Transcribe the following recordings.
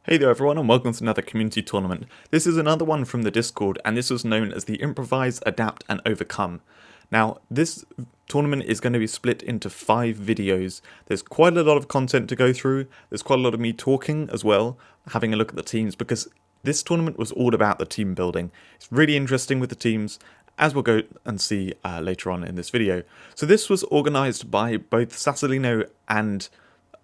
Hey there everyone and welcome to another community tournament. This is another one from the Discord and this was known as the Improvise, Adapt and Overcome. Now this tournament is going to be split into 5 videos. There's quite a lot of content to go through, there's quite a lot of me talking as well, having a look at the teams because this tournament was all about the team building. It's really interesting with the teams, as we'll go and see later on in this video. So this was organised by both Sassolino and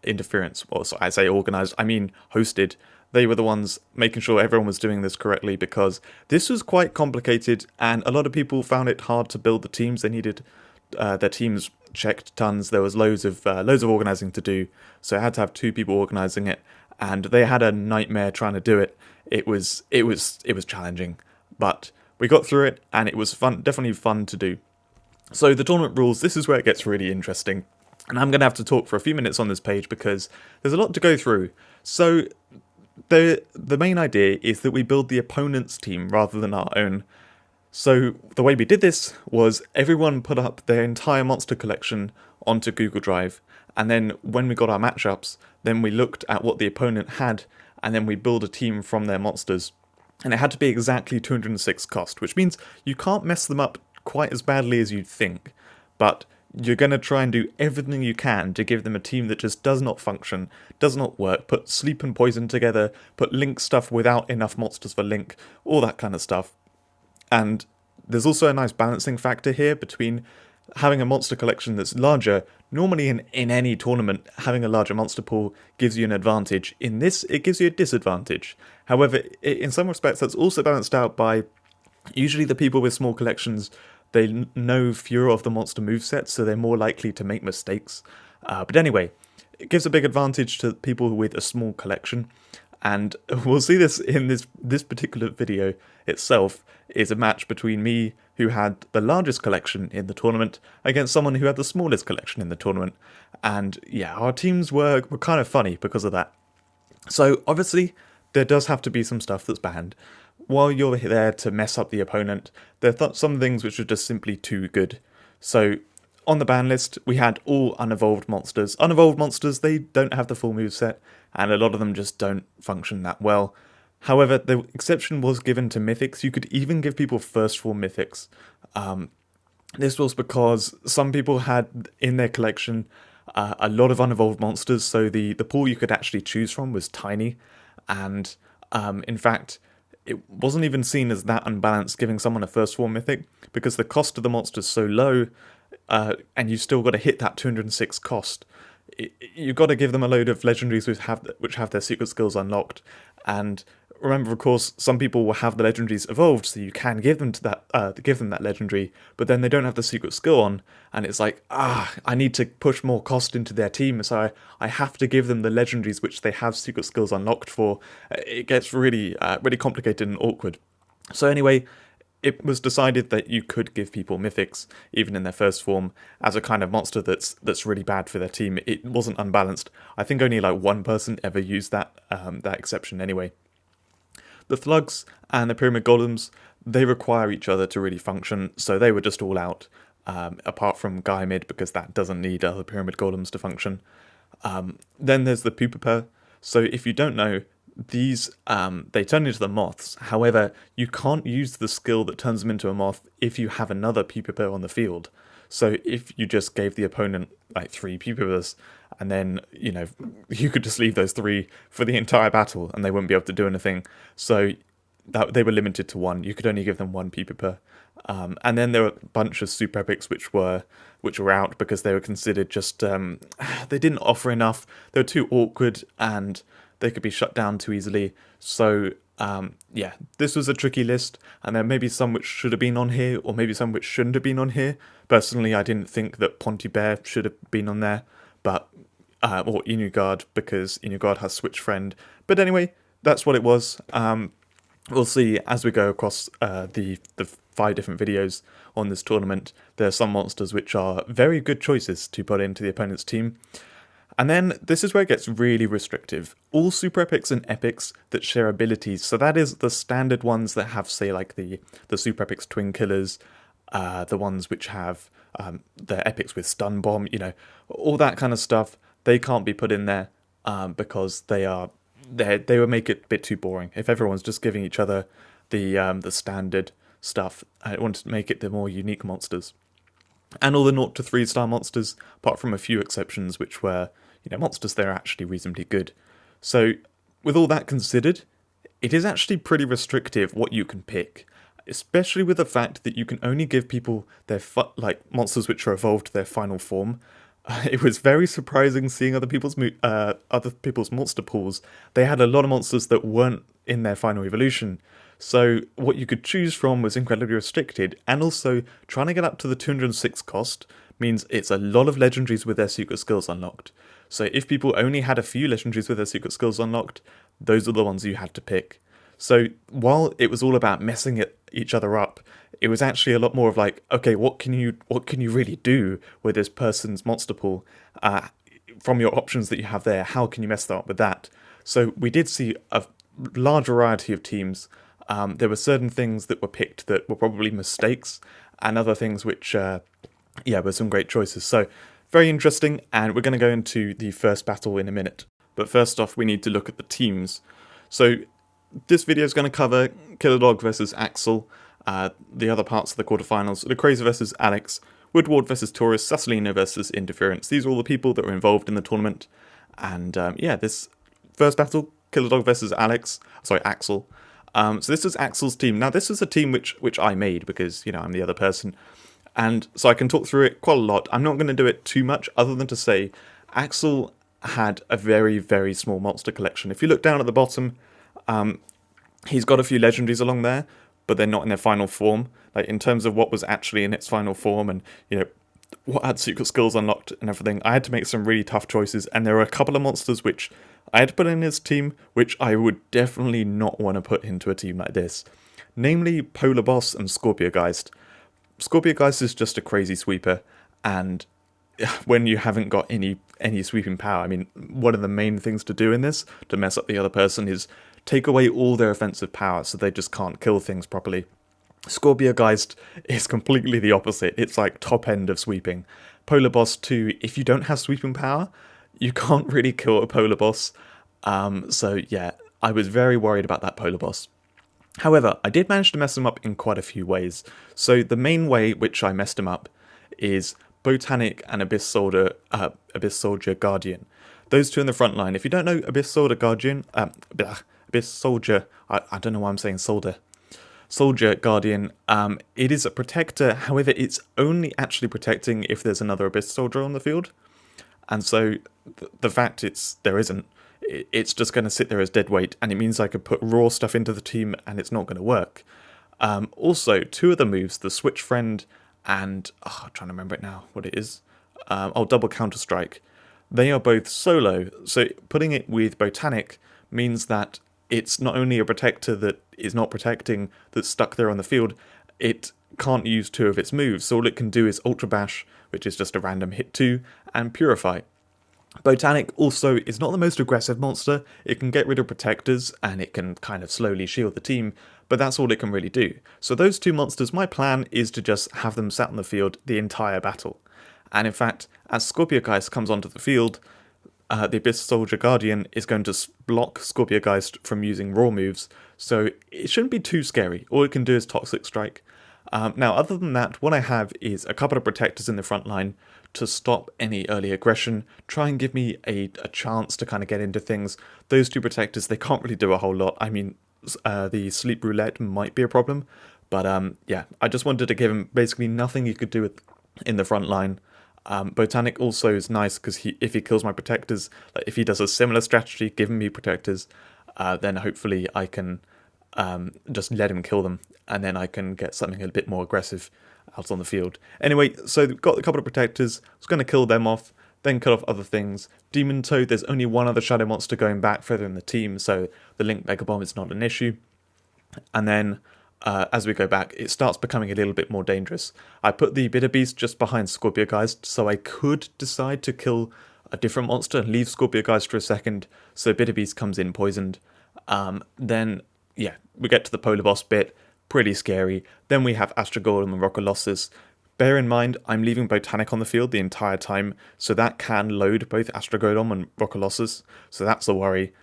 Interference. Well, so I say organised, I mean hosted. They were the ones making sure everyone was doing this correctly because this was quite complicated and a lot of people found it hard to build the teams. They needed their teams checked tons. There was loads of organising to do, so I had to have 2 people organising it, and they had a nightmare trying to do it. It was challenging, but we got through it and it was fun, definitely fun to do. So the tournament rules, this is where it gets really interesting. And I'm going to have to talk for a few minutes on this page because there's a lot to go through. So the main idea is that we build the opponent's team rather than our own. So the way we did this was everyone put up their entire monster collection onto Google Drive. And then when we got our matchups, then we looked at what the opponent had and then we build a team from their monsters. And it had to be exactly 206 cost, which means you can't mess them up quite as badly as you'd think. But you're going to try and do everything you can to give them a team that just does not function, does not work, put sleep and poison together, put link stuff without enough monsters for link, all that kind of stuff. And there's also a nice balancing factor here between having a monster collection that's larger. Normally in any tournament, having a larger monster pool gives you an advantage. In this, it gives you a disadvantage. However, in some respects, that's also balanced out by usually the people with small collections. They know fewer of the monster movesets, so they're more likely to make mistakes. But anyway, it gives a big advantage to people with a small collection. And we'll see this in this particular video itself is a match between me, who had the largest collection in the tournament, against someone who had the smallest collection in the tournament. And yeah, our teams were kind of funny because of that. So obviously, there does have to be some stuff that's banned. While you're there to mess up the opponent, there are some things which are just simply too good. So on the ban list, we had all unevolved monsters. Unevolved monsters, they don't have the full moveset, and a lot of them just don't function that well. However, the exception was given to mythics. You could even give people first form mythics. This was because some people had in their collection a lot of unevolved monsters, so the pool you could actually choose from was tiny, and in fact, it wasn't even seen as that unbalanced giving someone a first form mythic because the cost of the monster is so low, and you've still got to hit that 206 cost. You've got to give them a load of legendaries which have their secret skills unlocked. And remember, of course, some people will have the legendaries evolved, so you can give them that legendary, but then they don't have the secret skill on, and it's like, I need to push more cost into their team, so I have to give them the legendaries which they have secret skills unlocked for. It gets really complicated and awkward. So anyway, it was decided that you could give people mythics, even in their first form, as a kind of monster that's really bad for their team. It wasn't unbalanced. I think only like one person ever used that exception anyway. The Thugs and the Pyramid Golems, they require each other to really function, so they were just all out, apart from Gaimid, because that doesn't need other Pyramid Golems to function. Then there's the Pupaper. So if you don't know, these they turn into the moths. However, you can't use the skill that turns them into a moth if you have another Pupaper on the field. So if you just gave the opponent like 3 Pupapers, and then, you know, you could just leave those 3 for the entire battle and they wouldn't be able to do anything. So that they were limited to 1. You could only give them 1 Pupaper. And then there were a bunch of super epics which were out because they were considered just they didn't offer enough. They were too awkward and they could be shut down too easily. So yeah, this was a tricky list, and there may be some which should have been on here, or maybe some which shouldn't have been on here. Personally, I didn't think that Ponty Bear should have been on there, but or Inugard, because Inugard has Switch Friend. But anyway, that's what it was. We'll see as we go across the 5 different videos on this tournament. There are some monsters which are very good choices to put into the opponent's team. And then this is where it gets really restrictive. All super epics and epics that share abilities, so that is the standard ones that have, say, like the super epics twin killers, the ones which have the epics with stun bomb, you know, all that kind of stuff, they can't be put in there because they are they would make it a bit too boring. If everyone's just giving each other the standard stuff, I wanted to make it the more unique monsters. And all the 0 to 3 star monsters, apart from a few exceptions, which were, monsters that are actually reasonably good. So, with all that considered, it is actually pretty restrictive what you can pick, especially with the fact that you can only give people their monsters which are evolved to their final form. It was very surprising seeing other people's monster pools. They had a lot of monsters that weren't in their final evolution. So what you could choose from was incredibly restricted, and also trying to get up to the 206 cost means it's a lot of legendaries with their secret skills unlocked. So if people only had a few legendaries with their secret skills unlocked, those are the ones you had to pick. So while it was all about messing each other up, it was actually a lot more of like, okay, what can you really do with this person's monster pool? From your options that you have there, how can you mess that up with that? So we did see a large variety of teams. There were certain things that were picked that were probably mistakes, and other things which, were some great choices. So, very interesting, and we're going to go into the first battle in a minute. But first off, we need to look at the teams. So, this video is going to cover Killerdog versus Axel, the other parts of the quarterfinals, Lecrazer versus Alex, Woodward versus Taurus, Sassolino versus Interference. These are all the people that were involved in the tournament. And, this first battle, Killerdog versus Axel. So this is Axel's team. Now, this is a team which I made because, I'm the other person. And so I can talk through it quite a lot. I'm not going to do it too much other than to say Axel had a very, very small monster collection. If you look down at the bottom, he's got a few legendaries along there, but they're not in their final form. Like, in terms of what was actually in its final form and, what had secret skills unlocked and everything, I had to make some really tough choices. And there were a couple of monsters which I had to put in his team, which I would definitely not want to put into a team like this. Namely, Polar Boss and Scorpiogeist. Scorpiogeist is just a crazy sweeper, and when you haven't got any sweeping power, I mean, one of the main things to do in this, to mess up the other person, is take away all their offensive power so they just can't kill things properly. Scorpiogeist is completely the opposite. It's like top end of sweeping. Polar Boss 2, if you don't have sweeping power, you can't really kill a Polar Boss. So yeah, I was very worried about that Polar Boss. However, I did manage to mess him up in quite a few ways. So the main way which I messed him up is Botanic and Abyss Soldier Guardian. Those two in the front line. If you don't know Abyss Soldier Guardian, Abyss Soldier, I don't know why I'm saying Soldier Guardian, it is a protector, however it's only actually protecting if there's another Abyss Soldier on the field. And so the fact there isn't, it's just going to sit there as dead weight, and it means I could put raw stuff into the team and it's not going to work. Also, two of the moves, the Switch Friend and, I'm trying to remember it now, what it is. Double Counter Strike. They are both solo, so putting it with Botanic means that it's not only a protector that is not protecting, that's stuck there on the field, it can't use two of its moves, so all it can do is Ultra Bash, which is just a random hit 2, and Purify. Botanic also is not the most aggressive monster. It can get rid of protectors, and it can kind of slowly shield the team, but that's all it can really do. So those two monsters, my plan is to just have them sat on the field the entire battle. And in fact, as Scorpiogeist comes onto the field, the Abyss Soldier Guardian is going to block Scorpiogeist from using raw moves, so it shouldn't be too scary. All it can do is Toxic Strike. Now, other than that, what I have is a couple of protectors in the front line to stop any early aggression, try and give me a chance to kind of get into things. Those two protectors, they can't really do a whole lot. I mean, the Sleep Roulette might be a problem, but I just wanted to give him basically nothing he could do in the front line. Botanic also is nice because if he kills my protectors, like if he does a similar strategy, giving me protectors, then hopefully I can just let him kill them, and then I can get something a bit more aggressive out on the field. Anyway, so we've got a couple of protectors. I was going to kill them off, then cut off other things. Demon Toad, there's only one other shadow monster going back further in the team, so the Link Mega Bomb is not an issue. And then as we go back, it starts becoming a little bit more dangerous. I put the Bitter Beast just behind Scorpiogeist, so I could decide to kill a different monster and leave Scorpiogeist for a second, so Bitter Beast comes in poisoned. Then, yeah, we get to the Polar Boss bit, pretty scary. Then we have Astrogolem and Rocolossus. Bear in mind, I'm leaving Botanic on the field the entire time, so that can load both Astrogolem and Rocolossus, so that's a worry.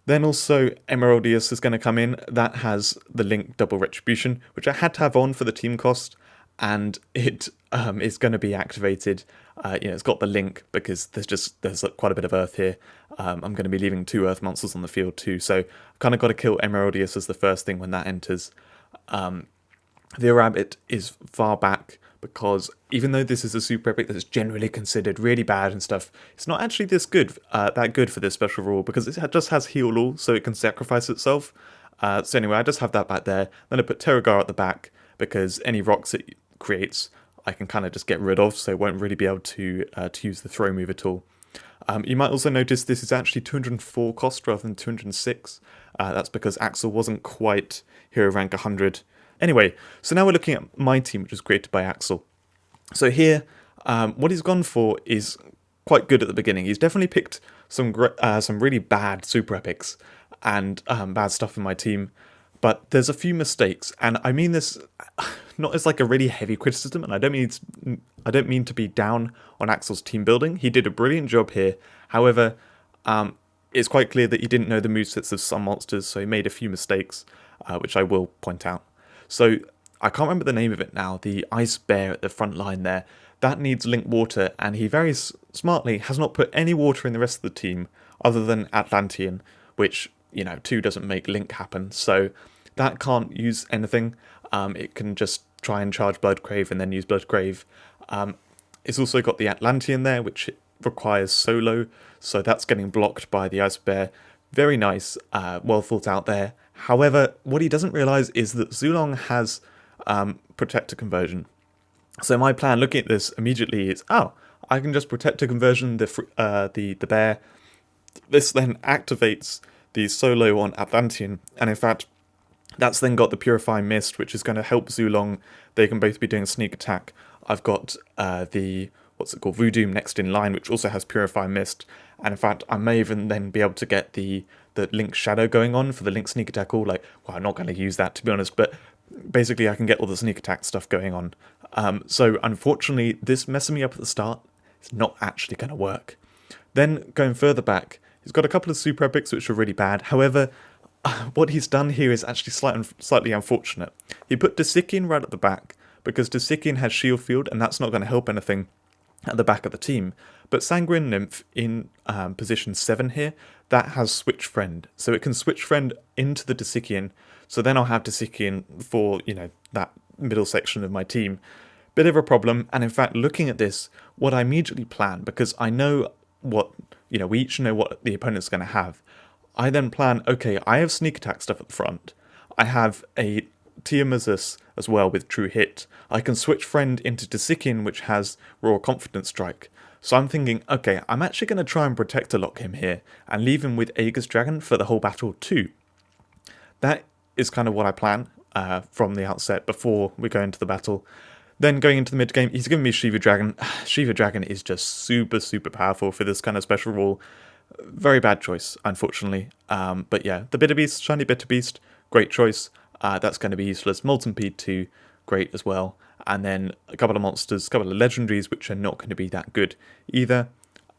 Then also Emeraldius is going to come in. That has the link double retribution, which I had to have on for the team cost, and it is going to be activated. It's got the link because there's quite a bit of earth here. I'm going to be leaving 2 earth monsters on the field too, so I've kind of got to kill Emeraldius as the first thing when that enters. The rabbit is far back because even though this is a super epic that's generally considered really bad and stuff, it's not actually that good for this special rule because it just has heal all, so it can sacrifice itself. So anyway, I just have that back there. Then I put Terragar at the back because any rocks it creates I can kind of just get rid of, so it won't really be able to use the throw move at all. You might also notice this is actually 204 cost rather than 206. That's because Axel wasn't quite hero rank 100. Anyway, so now we're looking at my team, which was created by Axel. So here, what he's gone for is quite good at the beginning. He's definitely picked some really bad super epics and bad stuff in my team, but there's a few mistakes, and I mean this not as like a really heavy criticism, and I don't mean to be down on Axel's team building. He did a brilliant job here. However, it's quite clear that he didn't know the movesets of some monsters, so he made a few mistakes, which I will point out. So I can't remember the name of it now. The ice bear at the front line there, that needs link water, and he very smartly has not put any water in the rest of the team other than Atlantean, which 2 doesn't make link happen, so that can't use anything. It can just try and charge Bloodgrave and then use Bloodgrave. It's also got the Atlantean there, which requires solo, so that's getting blocked by the ice bear. Very nice, well thought out there. However, what he doesn't realise is that Zulong has Protector Conversion. So my plan, looking at this immediately, is I can just Protector Conversion the bear. This then activates the solo on Atlantean, and in fact, that's then got the Purifying Mist, which is going to help Zulong. They can both be doing a sneak attack. I've got Voodoo next in line, which also has Purifying Mist, and in fact, I may even then be able to get the Link Shadow going on for the Link sneak attack. I'm not going to use that, to be honest, but basically I can get all the sneak attack stuff going on. So unfortunately, this messing me up at the start is not actually going to work. Then going further back, he's got a couple of super epics which are really bad. However, what he's done here is actually slightly unfortunate. He put Desikian right at the back because Desikian has Shield Field, and that's not going to help anything at the back of the team. But Sanguine Nymph in position 7 here, that has Switch Friend. So it can Switch Friend into the Desikian. So then I'll have Desikian for, that middle section of my team. Bit of a problem. And in fact, looking at this, what I immediately plan, because I know what, we each know what the opponent's going to have. I then plan, okay, I have sneak attack stuff at the front. I have a Tiamat as well with True Hit. I can switch Friend into Desikian, which has Raw Confidence Strike. So I'm thinking, okay, I'm actually going to try and Protector Lock him here and leave him with Aegis Dragon for the whole battle too. That is kind of what I plan from the outset before we go into the battle. Then going into the mid game, he's giving me Shiva Dragon. Shiva Dragon is just super, super powerful for this kind of special rule. Very bad choice, unfortunately. But yeah, the Bitter Beast, Shiny Bitter Beast, great choice. That's going to be useless. Molten P2, great as well. And then a couple of monsters, a couple of legendaries, which are not going to be that good either.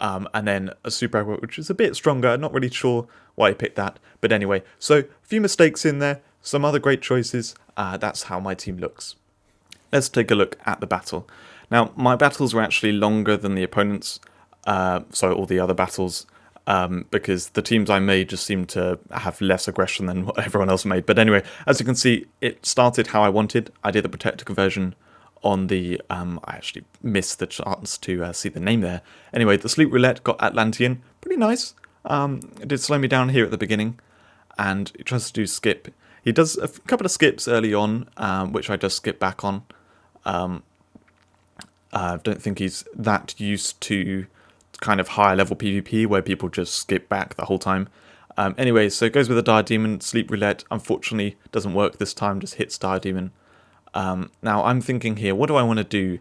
And then a super aggro, which is a bit stronger. I'm not really sure why I picked that. But anyway, so a few mistakes in there, some other great choices. That's how my team looks. Let's take a look at the battle. Now, my battles were actually longer than the opponents', all the other battles. Because the teams I made just seemed to have less aggression than what everyone else made. But anyway, as you can see, it started how I wanted. I did the Protector Conversion on the... I actually missed the chance to see the name there. Anyway, the Sleep Roulette got Atlantean. Pretty nice. It did slow me down here at the beginning. And it tries to do skip. He does a couple of skips early on, which I just skip back on. I don't think he's that used to kind of higher level PvP where people just skip back the whole time. Anyway, so it goes with a Dire Demon. Sleep Roulette unfortunately doesn't work this time, just hits Dire Demon. Now I'm thinking here, what do I want to do?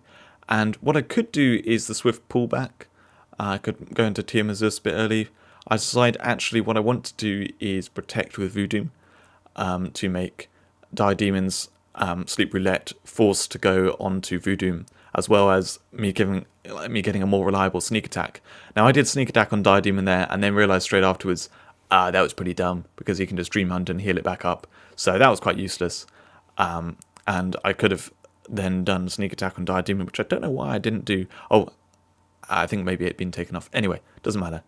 And what I could do is the Swift Pullback. I could go into Tiamat a bit early. I decide actually what I want to do is Protect with Voodoo to make Dire Demon's Sleep Roulette forced to go onto Voodoo, as well as me getting a more reliable sneak attack. Now I did sneak attack on Dire Demon there, and then realised straight afterwards that was pretty dumb, because he can just Dream Hunt and heal it back up. So that was quite useless. And I could have then done Sneak Attack on Dire Demon, which I don't know why I didn't do. Oh, I think maybe it'd been taken off. Anyway, doesn't matter.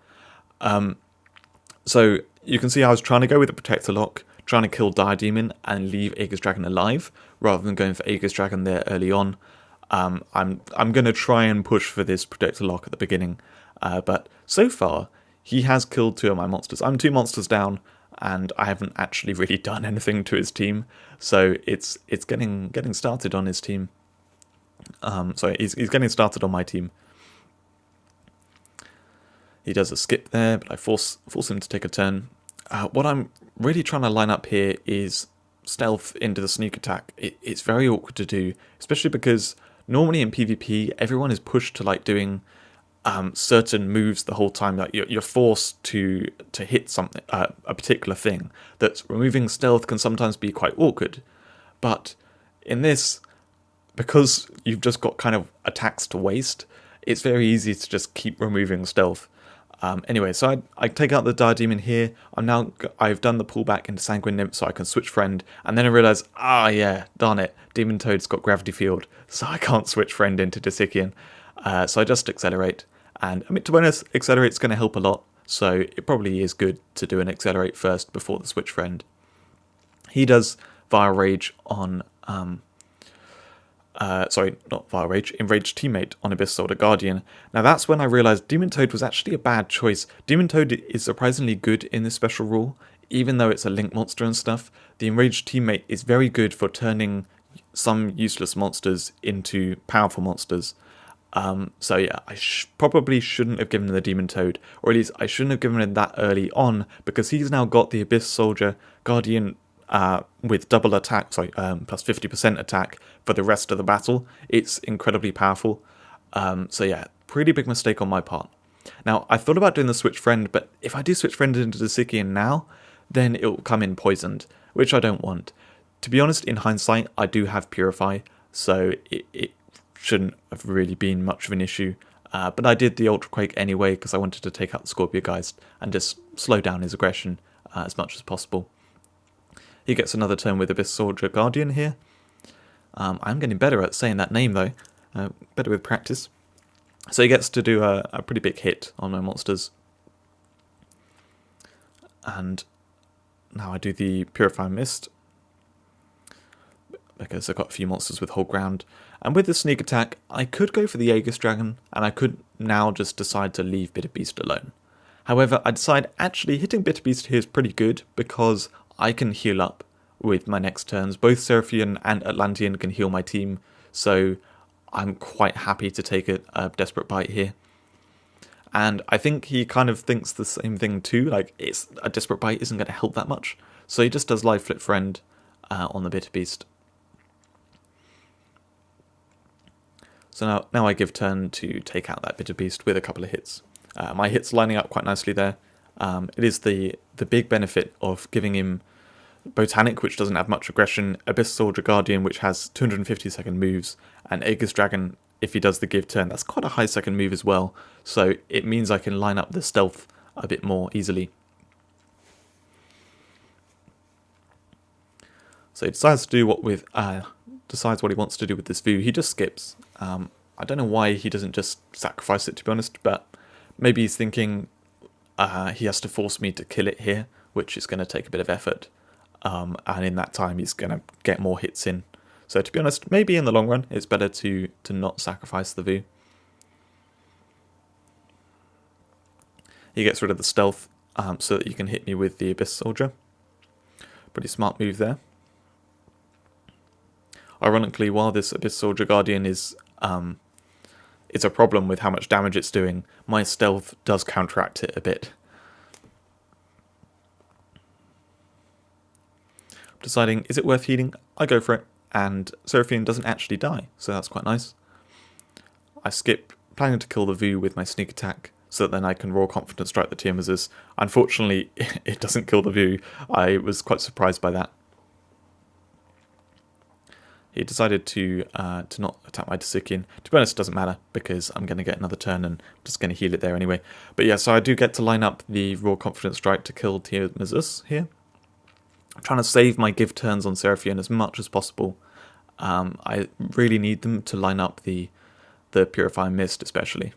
So you can see I was trying to go with the Protector Lock, trying to kill Dire Demon and leave Aegis Dragon alive, rather than going for Aegis Dragon there early on. I'm going to try and push for this Protector Lock at the beginning, but so far he has killed 2 of my monsters. I'm 2 monsters down, and I haven't actually really done anything to his team, so it's getting started on his team. Sorry, he's getting started on my team. He does a skip there, but I force him to take a turn. What I'm really trying to line up here is stealth into the sneak attack. It's very awkward to do, especially because normally in PvP everyone is pushed to like doing certain moves the whole time. Like you're forced to hit something, a particular thing. That's removing stealth can sometimes be quite awkward, but in this, because you've just got kind of attacks to waste, it's very easy to just keep removing stealth. Anyway, so I take out the Dire Demon here. I've done the pullback into Sanguine Nymph so I can switch friend, and then I realise, yeah, darn it, Demon Toad's got Gravity Field, so I can't switch friend into Disikian. So I just accelerate, and I mean, to be honest, accelerate's going to help a lot, so it probably is good to do an accelerate first before the switch friend. He does Vile Rage on sorry, not Vile Rage, Enraged Teammate on Abyss Soldier Guardian. Now that's when I realised Demon Toad was actually a bad choice. Demon Toad is surprisingly good in this special rule, even though it's a link monster and stuff. The Enraged Teammate is very good for turning some useless monsters into powerful monsters. So yeah, I probably shouldn't have given him the Demon Toad, or at least I shouldn't have given him that early on, because he's now got the Abyss Soldier Guardian with double attack, plus 50% attack for the rest of the battle. It's incredibly powerful. So yeah, pretty big mistake on my part. Now, I thought about doing the switch friend, but if I do switch friend into Disikian now, then it'll come in poisoned, which I don't want. To be honest, in hindsight, I do have Purify, so it shouldn't have really been much of an issue. But I did the Ultra Quake anyway, because I wanted to take out the Scorpiogeist and just slow down his aggression as much as possible. He gets another turn with Abyss Soldier Guardian here. I'm getting better at saying that name though, better with practice. So he gets to do a pretty big hit on my monsters. And now I do the Purify Mist, because I've got a few monsters with hold ground. And with the sneak attack, I could go for the Aegis Dragon, and I could now just decide to leave Bitter Beast alone. However, I decide actually hitting Bitter Beast here is pretty good, because I can heal up with my next turns. Both Seraphian and Atlantean can heal my team, so I'm quite happy to take a Desperate Bite here. And I think he kind of thinks the same thing too, like a Desperate Bite isn't going to help that much, so he just does Live Flip Friend on the Bitter Beast. So now I give turn to take out that Bitter Beast with a couple of hits. My hits lining up quite nicely there. It is the big benefit of giving him Botanic, which doesn't have much aggression, Abyss Soldier Guardian, which has 250 second moves, and Aegis Dragon, if he does the give turn, that's quite a high second move as well, so it means I can line up the stealth a bit more easily. So he decides to do what he wants to do with this view. He just skips. I don't know why he doesn't just sacrifice it, to be honest, but maybe he's thinking he has to force me to kill it here, which is going to take a bit of effort. And in that time he's going to get more hits in. So to be honest, maybe in the long run it's better to not sacrifice the view. He gets rid of the stealth so that you can hit me with the Abyss Soldier. Pretty smart move there. Ironically, while this Abyss Soldier Guardian is a problem with how much damage it's doing, my stealth does counteract it a bit. Deciding, is it worth healing? I go for it, and Seraphian doesn't actually die, so that's quite nice. I skip, planning to kill the Vu with my sneak attack, so that then I can Raw Confident Strike the Tiamat's. Unfortunately, it doesn't kill the Vu. I was quite surprised by that. he decided to not attack my Disikian. To be honest, it doesn't matter, because I'm going to get another turn and I'm just going to heal it there anyway. But yeah, so I do get to line up the Raw Confidence Strike to kill Tiamat here. I'm trying to save my give turns on Seraphine as much as possible. I really need them to line up the Purifying Mist especially.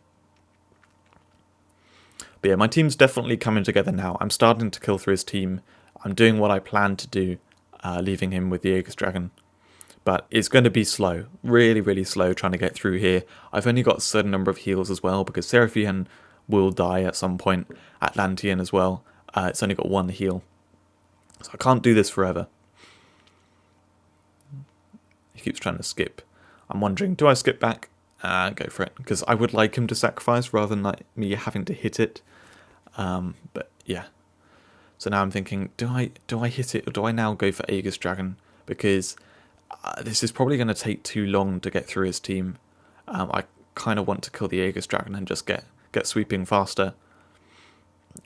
But yeah, my team's definitely coming together now. I'm starting to kill through his team. I'm doing what I planned to do, leaving him with the Aegis Dragon. But it's going to be slow, really, really slow trying to get through here. I've only got a certain number of heals as well, because Seraphine will die at some point. Atlantean as well. It's only got 1 heal. So I can't do this forever. He keeps trying to skip. I'm wondering, do I skip back? Go for it, because I would like him to sacrifice rather than like me having to hit it. But yeah. So now I'm thinking, do I hit it, or do I now go for Aegis Dragon? Because this is probably going to take too long to get through his team. I kind of want to kill the Aegis Dragon and just get sweeping faster,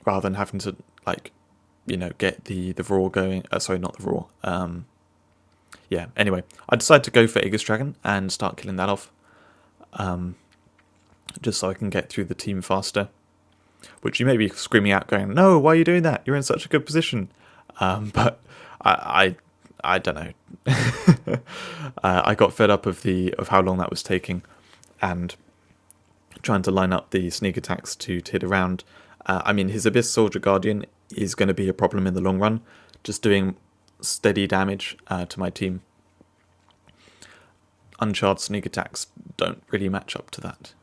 rather than having to, like, you know, get the Raw going. Sorry, not the Raw. Yeah, anyway, I decided to go for Aegis Dragon and start killing that off. Just so I can get through the team faster. Which you may be screaming out going, no, why are you doing that? You're in such a good position. But I don't know. I got fed up of how long that was taking, and trying to line up the sneak attacks to hit around. I mean, his Abyss Soldier Guardian is going to be a problem in the long run, just doing steady damage to my team. Uncharged sneak attacks don't really match up to that.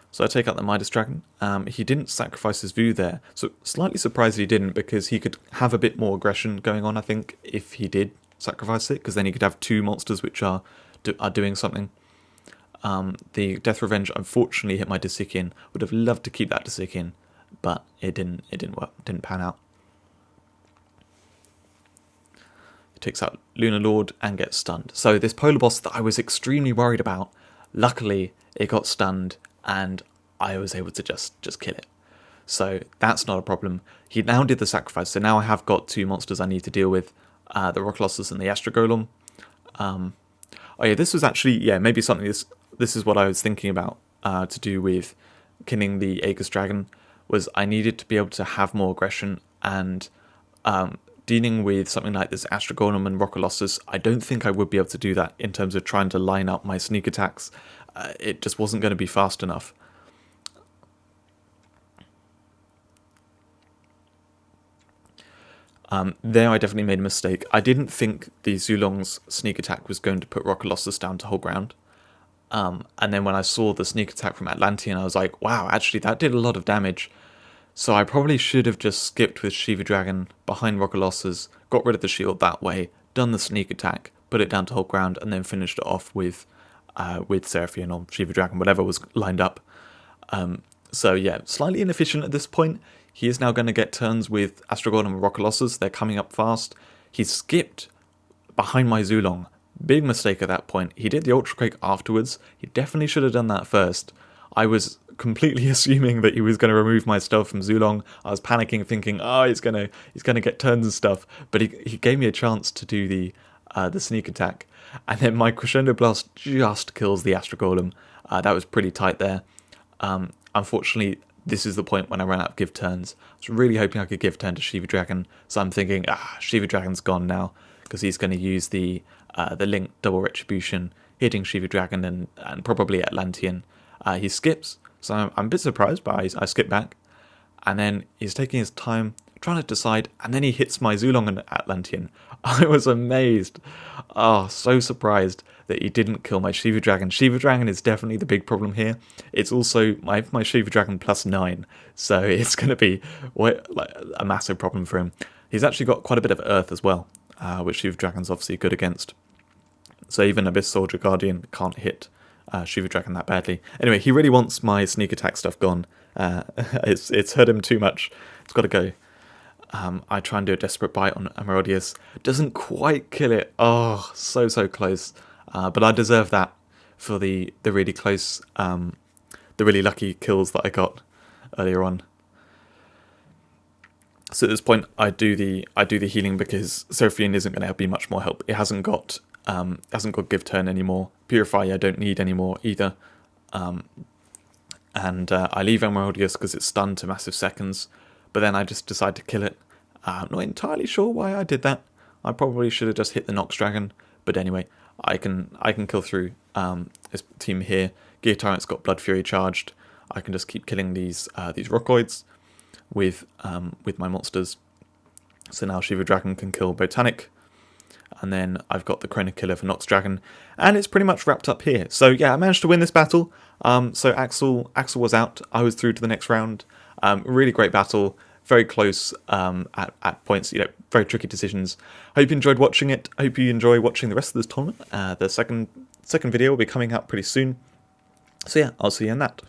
So I take out the Midas Dragon. He didn't sacrifice his Vu there, so slightly surprised he didn't, because he could have a bit more aggression going on, I think, if he did sacrifice it, because then he could have 2 monsters which are doing something. The Death Revenge unfortunately hit my Disikian. Would have loved to keep that Disikian, but it didn't work, didn't pan out. He takes out Lunar Lord and gets stunned. So this polar boss that I was extremely worried about, luckily it got stunned and I was able to just kill it. So that's not a problem. He now did the sacrifice, so now I have got 2 monsters I need to deal with, the Rocolossus and the Astro Golem. Oh yeah, this was actually, yeah, maybe something, this is what I was thinking about to do with killing the Aegis Dragon, was I needed to be able to have more aggression, and dealing with something like this Astro Golem and Rocolossus, I don't think I would be able to do that in terms of trying to line up my sneak attacks. It just wasn't going to be fast enough. There I definitely made a mistake. I didn't think the Zulong's sneak attack was going to put Rocolossus down to hold ground. And then when I saw the sneak attack from Atlantean, I was like, wow, actually that did a lot of damage. So I probably should have just skipped with Shiva Dragon behind Rocolossus, got rid of the shield that way, done the sneak attack, put it down to hold ground, and then finished it off with Seraphine or Shiva Dragon, whatever was lined up. So yeah, slightly inefficient at this point. He is now going to get turns with Astro Golem and Rocolossus. They're coming up fast. He skipped behind my Zulong. Big mistake at that point. He did the Ultra Quake afterwards. He definitely should have done that first. I was completely assuming that he was going to remove my stuff from Zulong. I was panicking, thinking, oh, he's gonna get turns and stuff. But he gave me a chance to do the sneak attack, and then my Crescendo Blast just kills the Astro Golem. That was pretty tight there. Unfortunately, this is the point when I ran out of give turns. I was really hoping I could give turn to Shiva Dragon, so I'm thinking, Shiva Dragon's gone now, because he's going to use the Link Double Retribution, hitting Shiva Dragon and probably Atlantean. He skips, so I'm a bit surprised, but I skip back. And then he's taking his time, trying to decide, and then he hits my Zulong and Atlantean. I was amazed. Oh, so surprised that he didn't kill my Shiva Dragon. Shiva Dragon is definitely the big problem here. It's also my Shiva Dragon +9, so it's going to be a massive problem for him. He's actually got quite a bit of Earth as well, which Shiva Dragon's obviously good against. So even Abyss Soldier Guardian can't hit Shiva Dragon that badly. Anyway, he really wants my sneak attack stuff gone. It's hurt him too much. It's got to go. I try and do a desperate bite on Amarodius. Doesn't quite kill it. Oh, so close. But I deserve that for the really close, the really lucky kills that I got earlier on. So at this point, I do the healing because Seraphine isn't going to be much more help. It hasn't got give turn anymore. Purify I don't need anymore either. And I leave Emeraldius because it's stunned to massive seconds, but then I just decide to kill it. I'm not entirely sure why I did that. I probably should have just hit the Nox Dragon, but anyway, I can kill through this team here. Gear Tyrant's got Blood Fury charged. I can just keep killing these Rockoids with my monsters. So now Shiva Dragon can kill Botanic, and then I've got the Chrono Killer for Nox Dragon, and it's pretty much wrapped up here. So yeah, I managed to win this battle. So Axel was out. I was through to the next round. Really great battle. Very close at points. Very tricky decisions. Hope you enjoyed watching it. Hope you enjoy watching the rest of this tournament. The second video will be coming out pretty soon. So yeah, I'll see you in that.